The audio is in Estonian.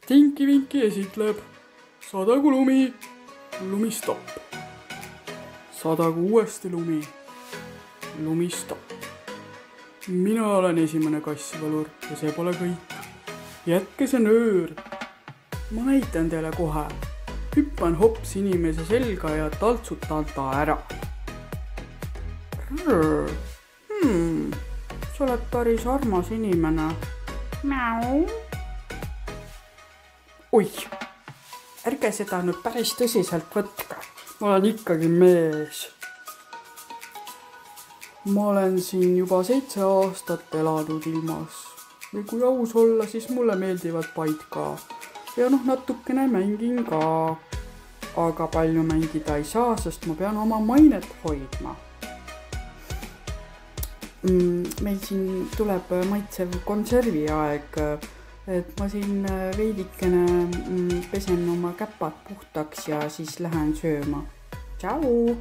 Tinky Winky esitleb sadagu lumi, lumi stopp. Sadagu uuesti lumi, lumi stopp. Mina olen esimene kassipalur ja see pole kõik. Jätke see nöör. Ma näitan teile kohe. Hüppan hops inimese selga ja taltsutan ta ära. Sa oled päris armas inimene. Mäu. Oih, ärge seda nüüd päris tõsiselt võtka. Ma olen ikkagi mees. Ma olen siin juba 7 aastat elanud ilmas. Ja kui aus olla, siis mulle meeldivad paid ka. Ja natukene mängin ka. Aga palju mängida ei saa, sest ma pean oma mainet hoidma. Meil siin tuleb maitsev konservi aeg, et ma siin veidikene pesen oma käpad puhtaks ja siis lähen sööma. Tšau!